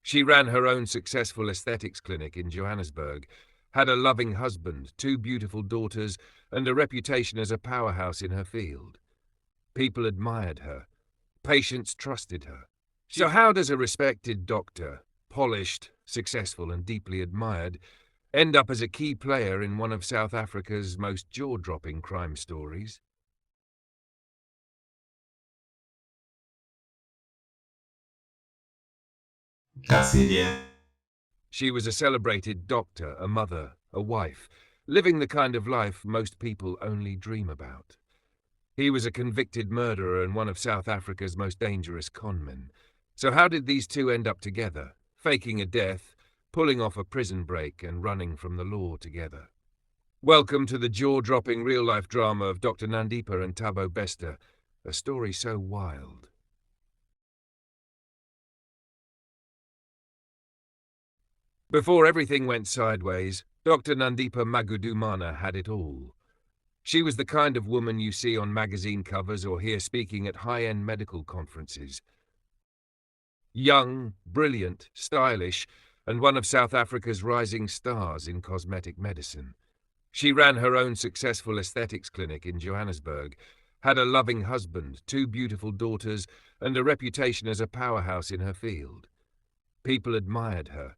She ran her own successful aesthetics clinic in Johannesburg, had a loving husband, 2 beautiful daughters, and a reputation as a powerhouse in her field. People admired her. Patients trusted her. So how does a respected doctor, polished, successful and deeply admired, end up as a key player in one of South Africa's most jaw-dropping crime stories? Cassidian. She was a celebrated doctor, a mother, a wife, living the kind of life most people only dream about. He was a convicted murderer and one of South Africa's most dangerous conmen. So how did these two end up together, faking a death, pulling off a prison break and running from the law together? Welcome to the jaw-dropping real-life drama of Dr. Nandipha and Thabo Bester, a story so wild. Before everything went sideways, Dr. Nandipha Magudumana had it all. She was the kind of woman you see on magazine covers or hear speaking at high-end medical conferences. Young, brilliant, stylish, and one of South Africa's rising stars in cosmetic medicine. She ran her own successful aesthetics clinic in Johannesburg, had a loving husband, 2 beautiful daughters, and a reputation as a powerhouse in her field. People admired her.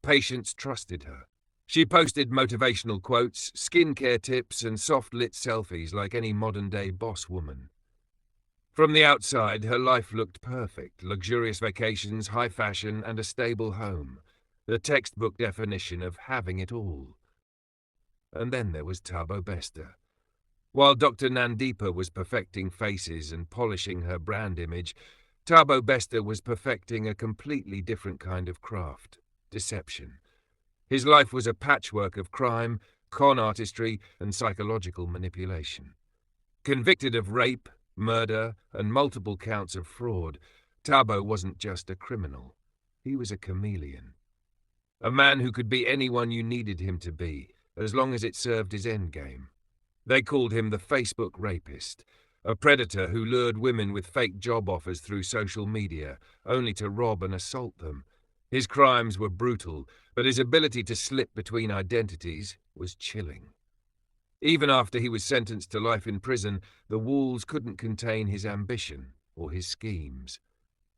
Patients trusted her. She posted motivational quotes, skincare tips, and soft-lit selfies like any modern-day boss woman. From the outside, her life looked perfect: luxurious vacations, high fashion, and a stable home. The textbook definition of having it all. And then there was Thabo Bester. While Dr. Nandipha was perfecting faces and polishing her brand image, Thabo Bester was perfecting a completely different kind of craft: deception. His life was a patchwork of crime, con artistry, and psychological manipulation. Convicted of rape, murder, and multiple counts of fraud, Thabo wasn't just a criminal. He was a chameleon. A man who could be anyone you needed him to be, as long as it served his endgame. They called him the Facebook Rapist, a predator who lured women with fake job offers through social media, only to rob and assault them. His crimes were brutal, but his ability to slip between identities was chilling. Even after he was sentenced to life in prison, the walls couldn't contain his ambition or his schemes.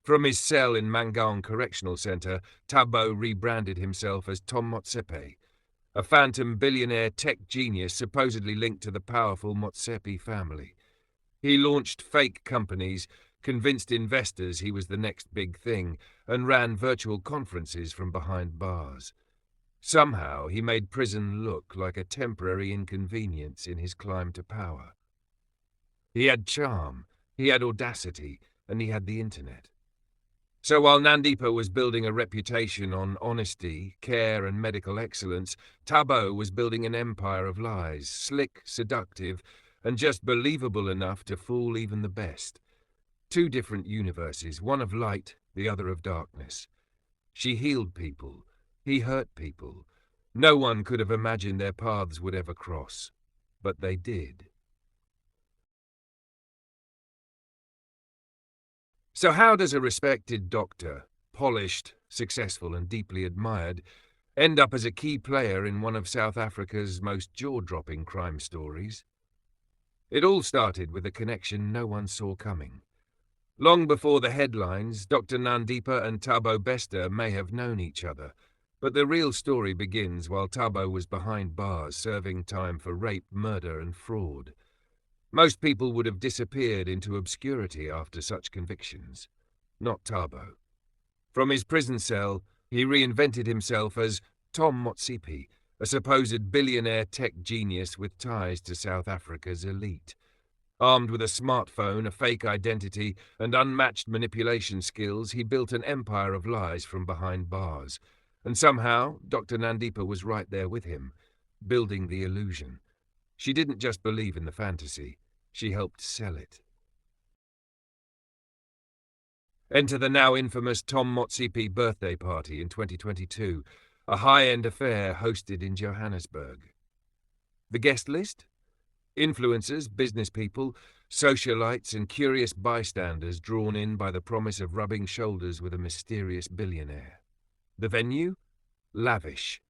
From his cell in Mangaung Correctional Center, Thabo rebranded himself as Tom Motsepe, a phantom billionaire tech genius supposedly linked to the powerful Motsepe family. He launched fake companies, convinced investors he was the next big thing, and ran virtual conferences from behind bars. Somehow he made prison look like a temporary inconvenience in his climb to power. He had charm, he had audacity, and he had the internet. So while Nandipha was building a reputation on honesty, care, and medical excellence, Thabo was building an empire of lies, slick, seductive, and just believable enough to fool even the best. 2 different universes, one of light, the other of darkness. She healed people. He hurt people. No one could have imagined their paths would ever cross. But they did. So how does a respected doctor, polished, successful and deeply admired, end up as a key player in one of South Africa's most jaw-dropping crime stories? It all started with a connection no one saw coming. Long before the headlines, Dr. Nandipha and Thabo Bester may have known each other, but the real story begins while Thabo was behind bars serving time for rape, murder and fraud. Most people would have disappeared into obscurity after such convictions. Not Thabo. From his prison cell, he reinvented himself as Tom Motsepe, a supposed billionaire tech genius with ties to South Africa's elite. Armed with a smartphone, a fake identity, and unmatched manipulation skills, he built an empire of lies from behind bars. And somehow, Dr. Nandipha was right there with him, building the illusion. She didn't just believe in the fantasy, she helped sell it. Enter the now infamous Tom Motsepe birthday party in 2022, a high-end affair hosted in Johannesburg. The guest list? Influencers, business people, socialites and curious bystanders drawn in by the promise of rubbing shoulders with a mysterious billionaire. The venue? Lavish.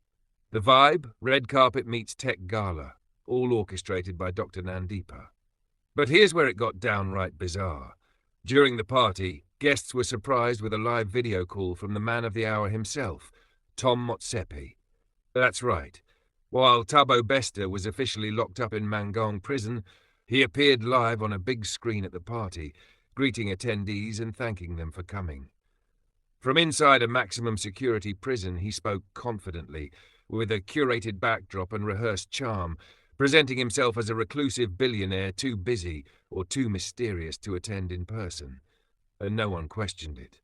The vibe? Red carpet meets tech gala, all orchestrated by Dr. Nandipha. But here's where it got downright bizarre. During the party, guests were surprised with a live video call from the man of the hour himself, Tom Motsepe. That's right. While Thabo Bester was officially locked up in Mangong prison, he appeared live on a big screen at the party, greeting attendees and thanking them for coming. From inside a maximum security prison, he spoke confidently, with a curated backdrop and rehearsed charm, presenting himself as a reclusive billionaire too busy or too mysterious to attend in person. And no one questioned it.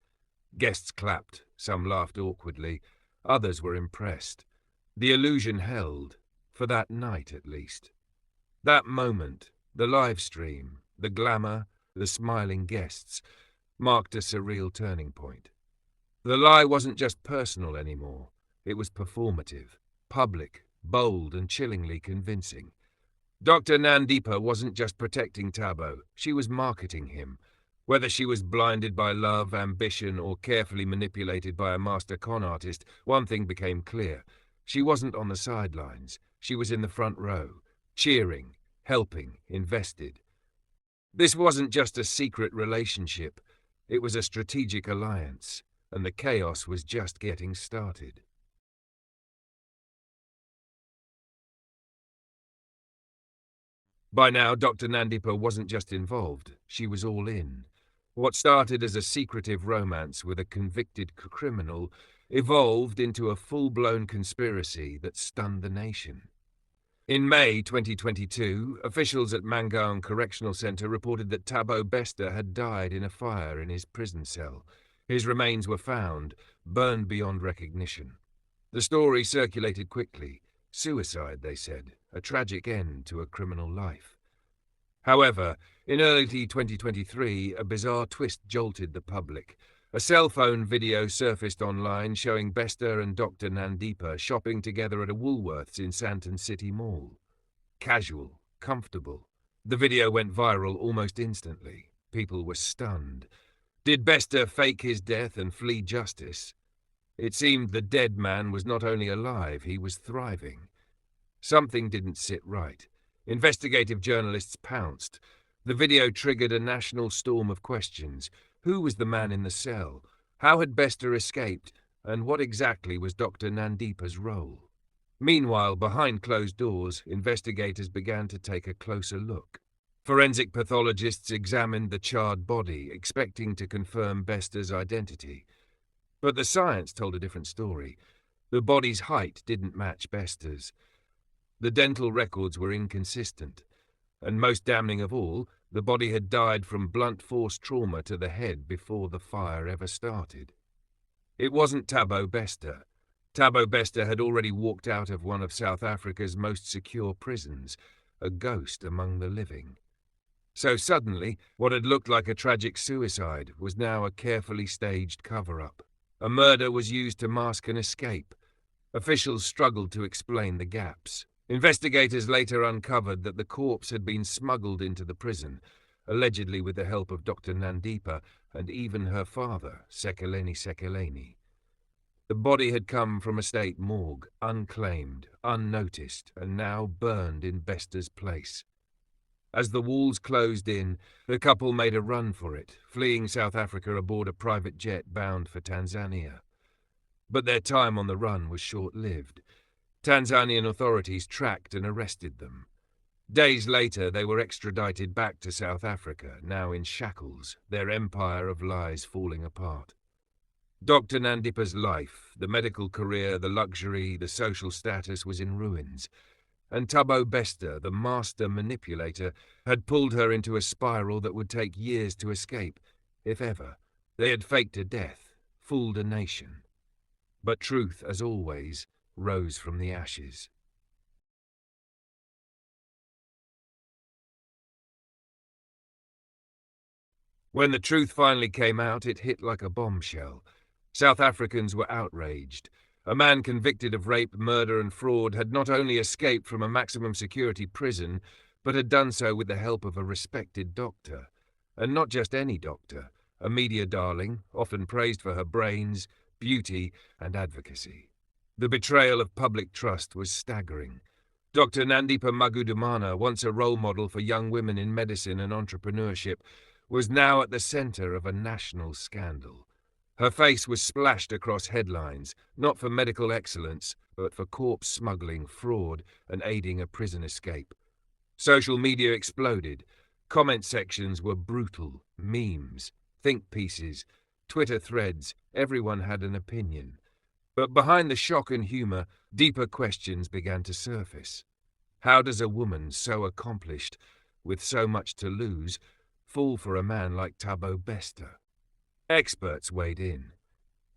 Guests clapped, some laughed awkwardly, others were impressed. The illusion held, for that night at least. That moment, the live stream, the glamour, the smiling guests, marked a surreal turning point. The lie wasn't just personal anymore. It was performative, public, bold and chillingly convincing. Dr. Nandipha wasn't just protecting Thabo, she was marketing him. Whether she was blinded by love, ambition, or carefully manipulated by a master con artist, one thing became clear. She wasn't on the sidelines. She was in the front row, cheering, helping, invested. This wasn't just a secret relationship. It was a strategic alliance, and the chaos was just getting started. By now, Dr. Nandipha wasn't just involved, she was all in. What started as a secretive romance with a convicted criminal evolved into a full-blown conspiracy that stunned the nation. In May 2022, officials at Mangong Correctional Centre reported that Thabo Bester had died in a fire in his prison cell. His remains were found, burned beyond recognition. The story circulated quickly. Suicide, they said, a tragic end to a criminal life. However, in early 2023, a bizarre twist jolted the public. A cell phone video surfaced online showing Bester and Dr. Nandipha shopping together at a Woolworths in Santon City Mall. Casual, comfortable. The video went viral almost instantly. People were stunned. Did Bester fake his death and flee justice? It seemed the dead man was not only alive, he was thriving. Something didn't sit right. Investigative journalists pounced. The video triggered a national storm of questions. Who was the man in the cell? How had Bester escaped? And what exactly was Dr. Nandipha's role? Meanwhile, behind closed doors, investigators began to take a closer look. Forensic pathologists examined the charred body, expecting to confirm Bester's identity. But the science told a different story. The body's height didn't match Bester's. The dental records were inconsistent. And most damning of all, the body had died from blunt force trauma to the head before the fire ever started. It wasn't Thabo Bester. Thabo Bester had already walked out of one of South Africa's most secure prisons, a ghost among the living. So suddenly, what had looked like a tragic suicide was now a carefully staged cover-up. A murder was used to mask an escape. Officials struggled to explain the gaps. Investigators later uncovered that the corpse had been smuggled into the prison, allegedly with the help of Dr. Nandipha and even her father, Sekeleni. The body had come from a state morgue, unclaimed, unnoticed, and now burned in Bester's place. As the walls closed in, the couple made a run for it, fleeing South Africa aboard a private jet bound for Tanzania. But their time on the run was short-lived. Tanzanian authorities tracked and arrested them. Days later, they were extradited back to South Africa, now in shackles, their empire of lies falling apart. Dr. Nandipha's life, the medical career, the luxury, the social status was in ruins. And Thabo Bester, the master manipulator, had pulled her into a spiral that would take years to escape, if ever. They had faked a death, fooled a nation. But truth, as always, rose from the ashes. When the truth finally came out, it hit like a bombshell. South Africans were outraged. A man convicted of rape, murder and fraud had not only escaped from a maximum security prison, but had done so with the help of a respected doctor. And not just any doctor, a media darling, often praised for her brains, beauty, and advocacy. The betrayal of public trust was staggering. Dr. Nandipha Magudumana, once a role model for young women in medicine and entrepreneurship, was now at the center of a national scandal. Her face was splashed across headlines, not for medical excellence, but for corpse smuggling, fraud, and aiding a prison escape. Social media exploded. Comment sections were brutal. Memes, think pieces, Twitter threads, everyone had an opinion. But behind the shock and humor, deeper questions began to surface. How does a woman so accomplished, with so much to lose, fall for a man like Thabo Bester? Experts weighed in.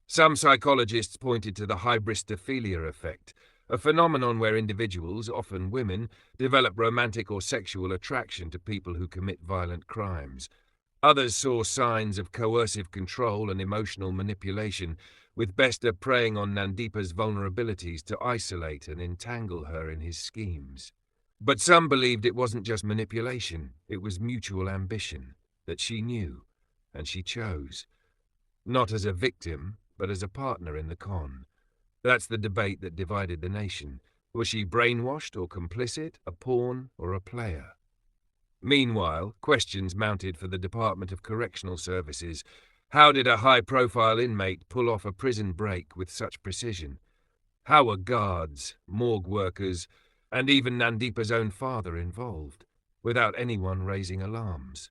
Some psychologists pointed to the hybristophilia effect, a phenomenon where individuals, often women, develop romantic or sexual attraction to people who commit violent crimes. Others saw signs of coercive control and emotional manipulation, with Bester preying on Nandipha's vulnerabilities to isolate and entangle her in his schemes. But some believed it wasn't just manipulation, it was mutual ambition, that she knew, and she chose. Not as a victim, but as a partner in the con. That's the debate that divided the nation. Was she brainwashed or complicit, a pawn or a player? Meanwhile, questions mounted for the Department of Correctional Services. How did a high-profile inmate pull off a prison break with such precision? How were guards, morgue workers, and even Nandipha's own father involved, without anyone raising alarms?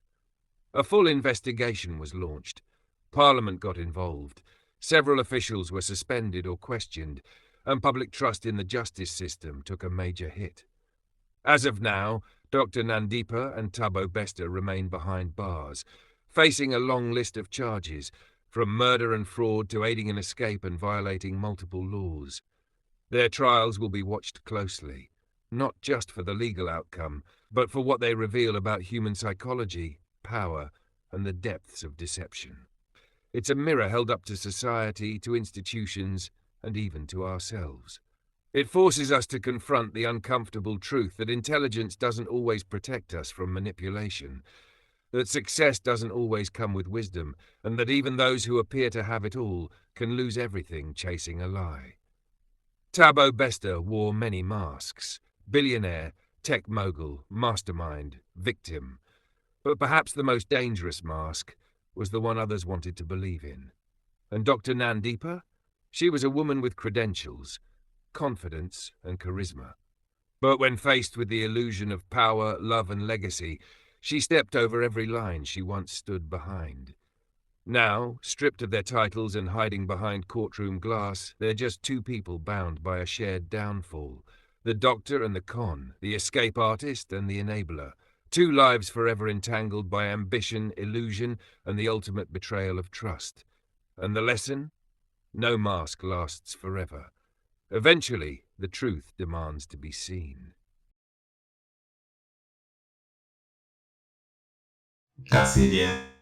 A full investigation was launched. Parliament got involved. Several officials were suspended or questioned, and public trust in the justice system took a major hit. As of now, Dr. Nandipha and Thabo Bester remain behind bars, facing a long list of charges, from murder and fraud to aiding an escape and violating multiple laws. Their trials will be watched closely, not just for the legal outcome, but for what they reveal about human psychology, power, and the depths of deception. It's a mirror held up to society, to institutions, and even to ourselves. It forces us to confront the uncomfortable truth that intelligence doesn't always protect us from manipulation, that success doesn't always come with wisdom, and that even those who appear to have it all can lose everything chasing a lie. Thabo Bester wore many masks: billionaire, tech mogul, mastermind, victim. But perhaps the most dangerous mask was the one others wanted to believe in. And Dr. Nandipha? She was a woman with credentials, confidence, and charisma. But when faced with the illusion of power, love, and legacy, she stepped over every line she once stood behind. Now, stripped of their titles and hiding behind courtroom glass, they're just two people bound by a shared downfall. The doctor and the con, the escape artist and the enabler. Two lives forever entangled by ambition, illusion, and the ultimate betrayal of trust. And the lesson? No mask lasts forever. Eventually, the truth demands to be seen. Grazie, Rie.